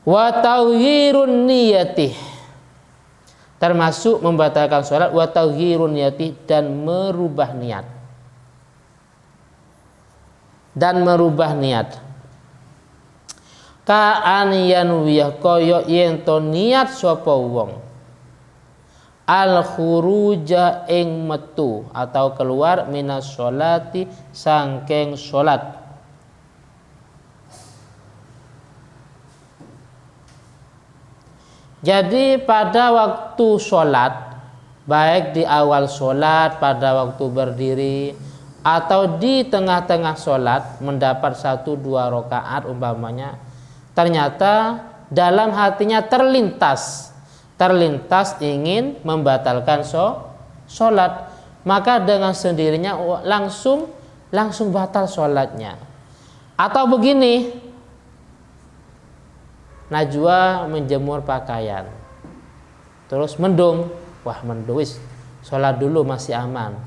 Wa taghyirun niyati, termasuk membatalkan sholat, wa taghyirun niyati, dan merubah niat. Dan merubah niat. Ka'an yanwiyah, kaya yen to niat sapa wong al khuruja ing metu atau keluar minas sholati sangking sholat. Jadi pada waktu sholat, baik di awal sholat, pada waktu berdiri, atau di tengah-tengah sholat mendapat 1-2 rakaat umpamanya, ternyata dalam hatinya terlintas ingin membatalkan sholat, maka dengan sendirinya langsung batal sholatnya. Atau begini, najwa menjemur pakaian, terus mendung, wis sholat dulu masih aman.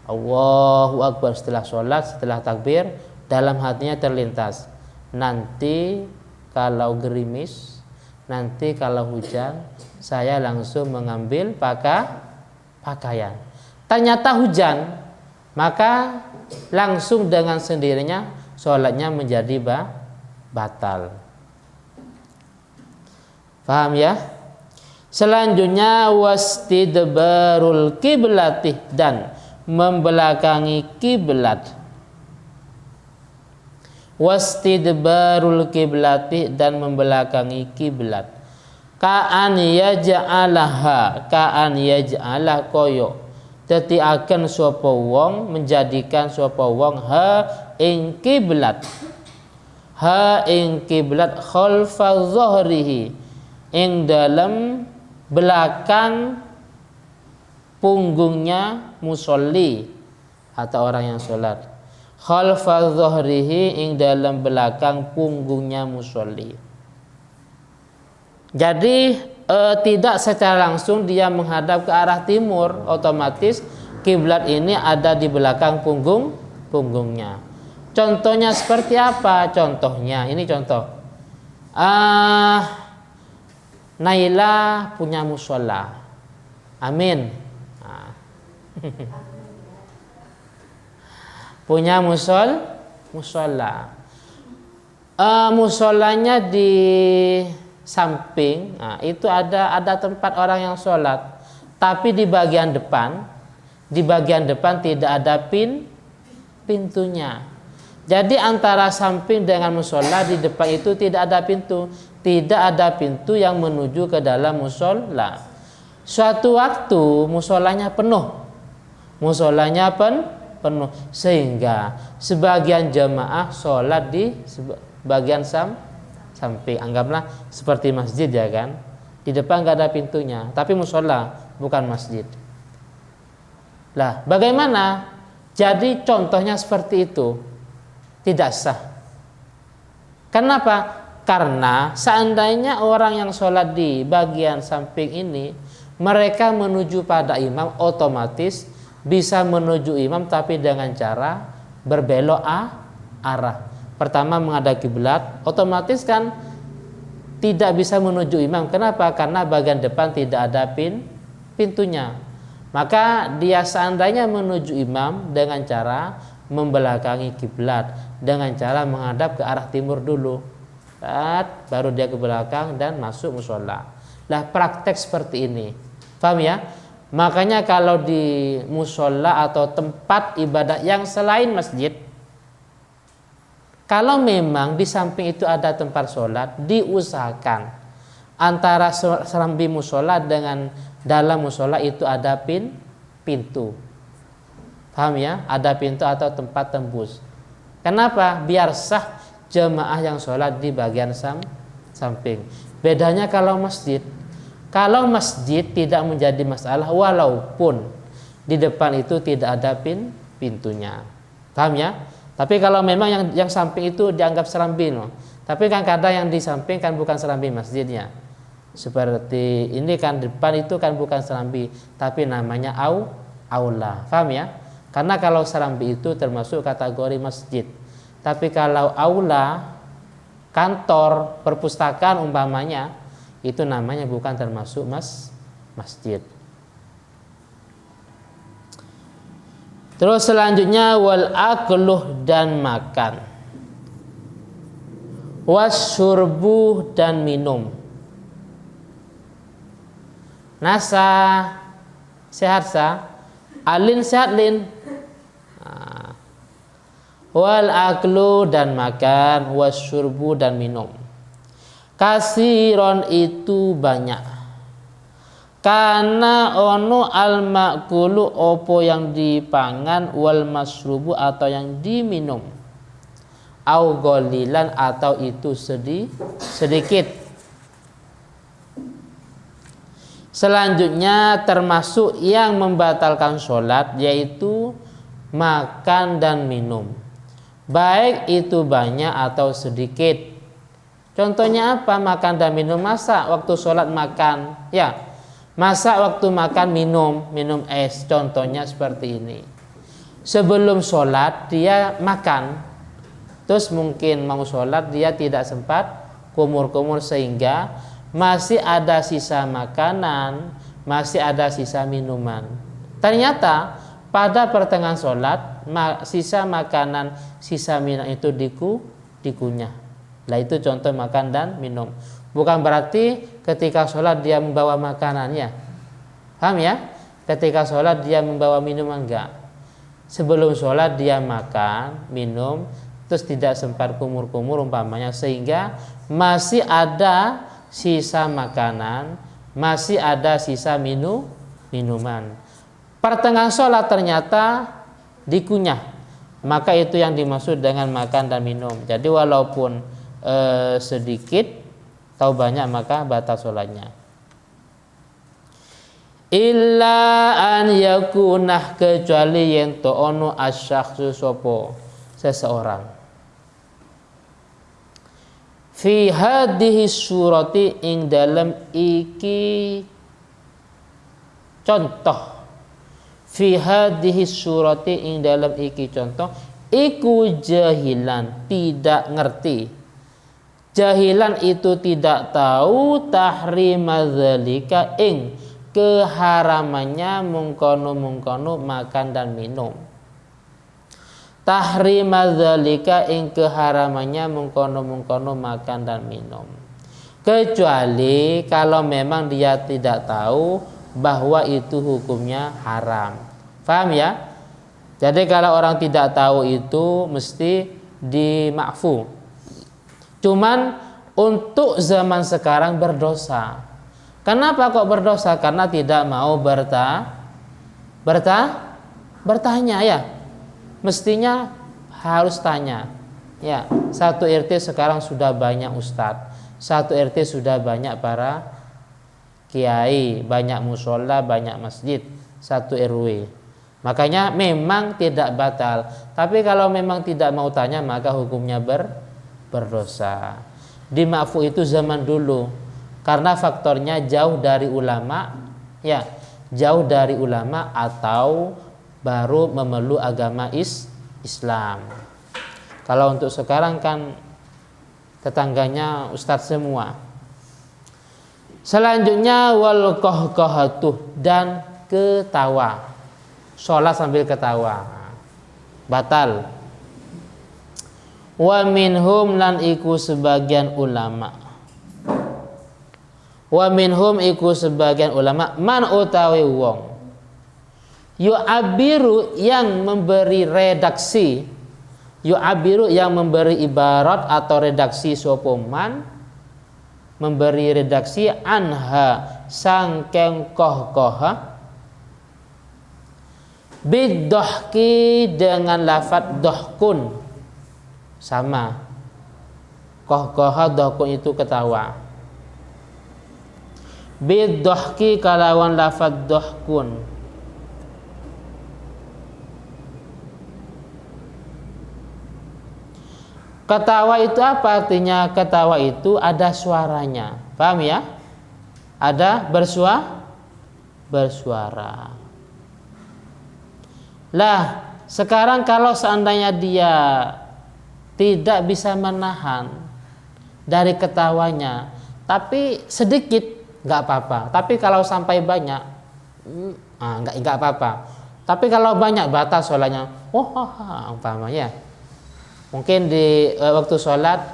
Allahu Akbar, setelah sholat, setelah takbir, dalam hatinya terlintas, nanti kalau gerimis, nanti kalau hujan, saya langsung mengambil pakaian. Ternyata hujan, maka langsung dengan sendirinya sholatnya menjadi batal. Paham ya? Selanjutnya wastidbarul kiblati, dan membelakangi kiblat. Wastidbarul kiblati, dan membelakangi kiblat. Ka'an yaj'alaha, ka'an yaj'alah koyo dadi akan sapa wong, menjadikan sapa wong ha ing kiblat, ha ing kiblat khalfa dhahrihi, ing dalam belakang punggungnya musolli atau orang yang sholat. Khalfa dhahrihi, ing dalam belakang punggungnya musolli. Jadi tidak secara langsung dia menghadap ke arah timur, otomatis kiblat ini ada di belakang punggungnya. Contohnya seperti apa? Contohnya ini contoh. Naila punya musola. Amin. Punya musola. Musolanya di samping, itu ada tempat orang yang sholat, tapi di bagian depan tidak ada pintunya. Jadi antara samping dengan musola di depan itu tidak ada pintu yang menuju ke dalam musola. Suatu waktu musolanya penuh, sehingga sebagian jamaah sholat di bagian samping, anggaplah seperti masjid ya kan, di depan nggak ada pintunya, tapi musola bukan masjid. Lah bagaimana? Jadi contohnya seperti itu tidak sah. Kenapa? Karena seandainya orang yang sholat di bagian samping ini, mereka menuju pada imam, otomatis bisa menuju imam tapi dengan cara berbelok arah. Pertama menghadap kiblat, otomatis kan tidak bisa menuju imam. Kenapa? Karena bagian depan tidak ada pintunya. Maka dia seandainya menuju imam dengan cara membelakangi kiblat, dengan cara menghadap ke arah timur dulu, baru dia ke belakang dan masuk musola. Lah praktek seperti ini, paham ya? Makanya kalau di musola atau tempat ibadah yang selain masjid, kalau memang di samping itu ada tempat sholat, diusahakan antara serambi musola dengan dalam musola itu ada pintu. Paham ya? Ada pintu atau tempat tembus. Kenapa? Biar sah jemaah yang sholat di bagian samping. Bedanya kalau masjid. Kalau masjid tidak menjadi masalah walaupun di depan itu tidak ada pintunya. Paham ya? Tapi kalau memang yang samping itu dianggap serambi, no. Tapi kan kadang yang di samping kan bukan serambi masjidnya. Seperti ini kan depan itu kan bukan serambi, tapi namanya aula. Paham ya? Karena kalau serambi itu termasuk kategori masjid. Tapi kalau aula kantor, perpustakaan umpamanya, itu namanya bukan termasuk masjid. Terus selanjutnya wal akluh dan makan, wasyurbu dan minum. Nasa sehat sa, alin sehat lin. Wal aklu dan makan, wasyurbu dan minum. Kasiron itu banyak. Karena ono al makulu opo yang dipangan, wal masrubu atau yang diminum, au golilan atau itu sedikit. Selanjutnya termasuk yang membatalkan sholat yaitu makan dan minum, baik itu banyak atau sedikit. Contohnya apa? Makan dan minum. Masa waktu sholat makan, ya. Masa waktu makan minum es. Contohnya seperti ini. Sebelum sholat dia makan, terus mungkin mau sholat dia tidak sempat kumur-kumur sehingga masih ada sisa makanan, masih ada sisa minuman. Ternyata pada pertengahan sholat sisa makanan, sisa minum itu dikunyah. Nah itu contoh makan dan minum. Bukan berarti ketika sholat dia membawa makanannya, paham ya? Ketika sholat dia membawa minuman, enggak. Sebelum sholat dia makan, minum, terus tidak sempat kumur-kumur umpamanya, sehingga masih ada sisa makanan, masih ada sisa minuman. Pertengahan sholat ternyata dikunyah, maka itu yang dimaksud dengan makan dan minum. Jadi walaupun sedikit atau banyak maka batal sholatnya. Illa an yakunah, kecuali yang to'onu asyakhsu sopo seseorang, fi hadhihi surati ing dalam iki contoh, fi hadhihi surati ing dalam iki contoh, iku jahilan, tidak ngerti. Jahilan itu tidak tahu tahrima dzalika ing keharamannya mungkono makan dan minum. Tahrima dzalika ing keharamannya mungkono makan dan minum. Kecuali kalau memang dia tidak tahu bahwa itu hukumnya haram. Paham ya? Jadi kalau orang tidak tahu itu mesti dimakfu. Cuman untuk zaman sekarang berdosa. Kenapa kok berdosa? Karena tidak mau bertanya ya. Mestinya harus tanya. Ya, satu RT sekarang sudah banyak ustadz, satu RT sudah banyak para kiai, banyak musola, banyak masjid, satu RW. Makanya memang tidak batal. Tapi kalau memang tidak mau tanya maka hukumnya berdosa. Dimakfu itu zaman dulu karena faktornya jauh dari ulama, ya, jauh dari ulama atau baru memeluk agama Islam. Kalau untuk sekarang kan tetangganya ustadz semua. Selanjutnya wal qahqahatuh, dan ketawa. Sholat sambil ketawa batal. Wa minhum, lan iku sebagian ulama, wa minhum iku sebagian ulama, man utawi wong yu'abiru yang memberi redaksi, yu'abiru yang memberi ibarat atau redaksi sopoman, memberi redaksi anha sangkeng qahqaha, biddohki dengan lafadz dohkun, sama qahqaha dohkun itu ketawa, biddohki kalawan lafadz dohkun. Ketawa itu apa artinya? Ketawa itu ada suaranya, paham ya? Ada bersuara. Lah, sekarang kalau seandainya dia tidak bisa menahan, dari ketawanya, tapi sedikit nggak apa-apa. Tapi kalau sampai banyak, nggak apa-apa. Tapi kalau banyak batal sholatnya. Umpamanya, mungkin di waktu sholat,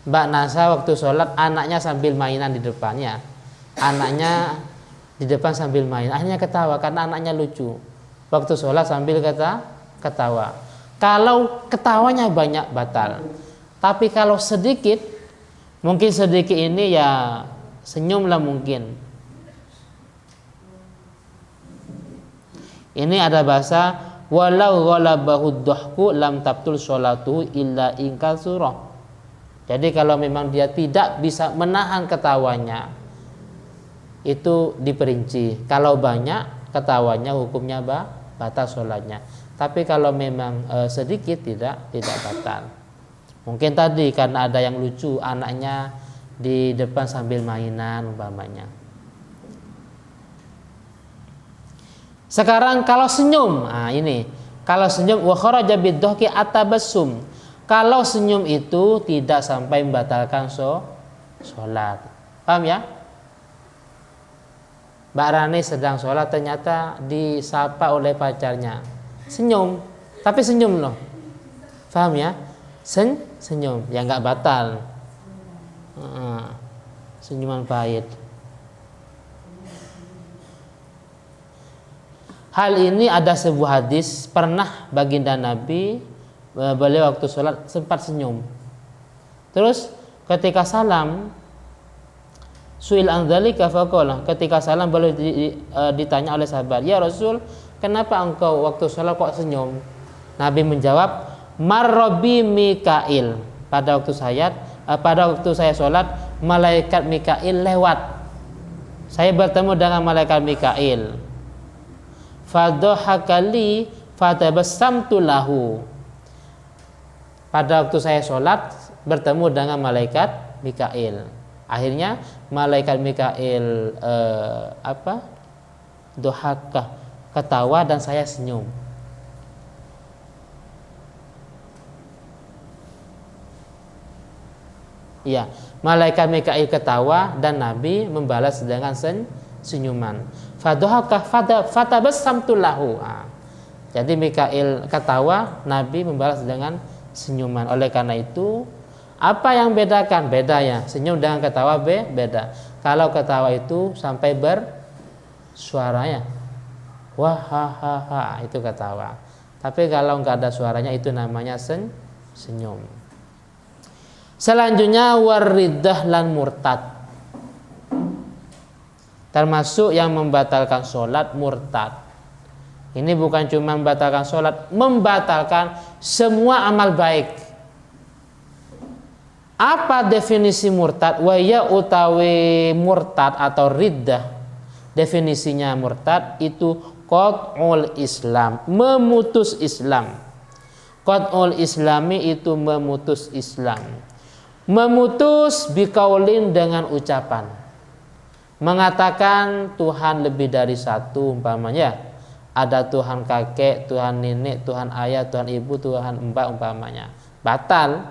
Mbak Nasa waktu sholat anaknya sambil mainan di depannya, anaknya di depan sambil main, akhirnya ketawa karena anaknya lucu. Waktu sholat sambil ketawa. Kalau ketawanya banyak batal. Tapi kalau sedikit, mungkin sedikit ini ya senyumlah mungkin. Ini ada bahasa walau ghalabahu dhahku lam tabtul sholatuhu illa in katsura. Jadi kalau memang dia tidak bisa menahan ketawanya, itu diperinci. Kalau banyak ketawanya hukumnya batal sholatnya. Tapi kalau memang sedikit tidak batal. Mungkin tadi karena ada yang lucu, anaknya di depan sambil mainan umpamanya. Sekarang kalau senyum, ini kalau senyum wa kharaja bid-dhahki atabassum. Kalau senyum itu tidak sampai membatalkan sholat. Paham ya? Mbak Rani sedang sholat ternyata disapa oleh pacarnya. Senyum, tapi senyum loh. Paham ya? Senyum, ya nggak batal. Senyuman pahit. Hal ini ada sebuah hadis, pernah baginda Nabi beliau waktu sholat sempat senyum. Terus ketika salam, su'il an dzalika faqala, ketika salam beliau ditanya oleh sahabat, "Ya Rasul, kenapa engkau waktu sholat kok senyum?" Nabi menjawab, "Marrabi Mikail." Pada waktu saya sholat, malaikat Mikail lewat. Saya bertemu dengan malaikat Mikail. Fadhahakali fatabassamtu lahu. Pada waktu saya sholat bertemu dengan malaikat Mikail. Akhirnya malaikat Mikail dohakah, ketawa dan saya senyum. Iya, malaikat Mikail ketawa dan Nabi membalas dengan senyuman. Fadohakah fatabassamtu lahu. Jadi Mikail ketawa, Nabi membalas dengan senyuman. Oleh karena itu, apa yang bedakan? Beda ya. Senyum dengan ketawa beda. Kalau ketawa itu sampai bersuaranya, wah ha ha ha, itu ketawa. Tapi kalau nggak ada suaranya itu namanya senyum. Selanjutnya wariddah lan murtad. Termasuk yang membatalkan sholat murtad. Ini bukan cuma membatalkan sholat, membatalkan semua amal baik. Apa definisi murtad? Waya utawi murtad atau riddah. Definisinya murtad itu qat'ul Islam, memutus Islam. Qat'ul Islami itu memutus Islam. Memutus biqaulin dengan ucapan. Mengatakan Tuhan lebih dari satu umpamanya, ada Tuhan kakek, Tuhan nenek, Tuhan ayah, Tuhan ibu, Tuhan mbak umpamanya, batal.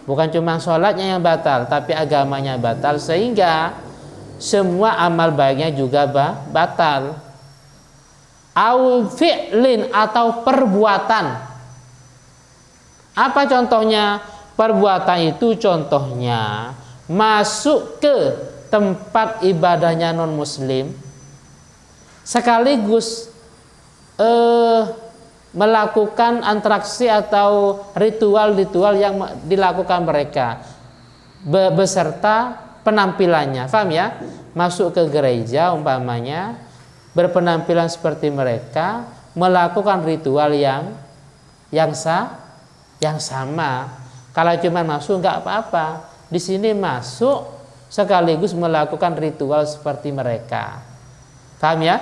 Bukan cuma sholatnya yang batal, tapi agamanya batal, sehingga semua amal baiknya juga batal. Au fi'lin atau perbuatan. Apa contohnya? Perbuatan itu contohnya masuk ke tempat ibadahnya non muslim, sekaligus melakukan interaksi atau ritual-ritual yang dilakukan mereka beserta penampilannya. Paham ya? Masuk ke gereja umpamanya, berpenampilan seperti mereka, melakukan ritual yang sama. Kalau cuma masuk nggak apa-apa. Di sini masuk sekaligus melakukan ritual seperti mereka. Paham ya?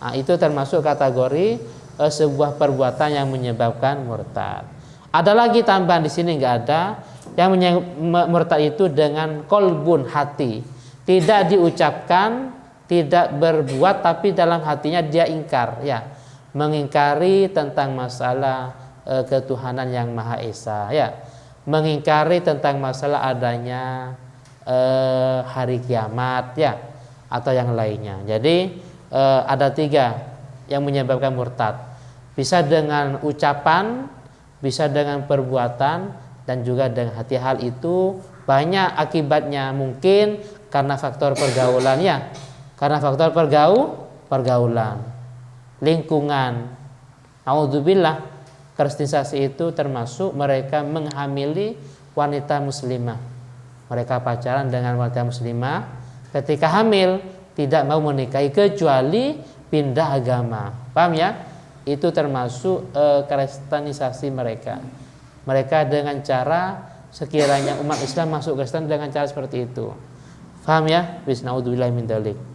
Nah, itu termasuk kategori sebuah perbuatan yang menyebabkan murtad. Ada lagi tambahan di sini nggak ada. Yang murtad itu dengan kolbun, hati. Tidak diucapkan, tidak berbuat, tapi dalam hatinya dia ingkar, ya. Mengingkari tentang masalah ketuhanan yang Maha Esa, ya. mengingkari tentang masalah adanya hari kiamat ya, atau yang lainnya. Jadi ada 3 yang menyebabkan murtad. Bisa dengan ucapan, bisa dengan perbuatan, dan juga dengan hati. Hal itu banyak akibatnya, mungkin karena faktor pergaulannya, karena faktor pergaulan, lingkungan. A'udzubillah, kristenisasi itu termasuk mereka menghamili wanita muslimah. Mereka pacaran dengan wanita muslimah, ketika hamil tidak mau menikahi kecuali pindah agama. Paham ya? Itu termasuk kristenisasi mereka. Mereka dengan cara sekiranya umat Islam masuk Kristen dengan cara seperti itu. Paham ya? Bisnaudzubillahi min dzalik.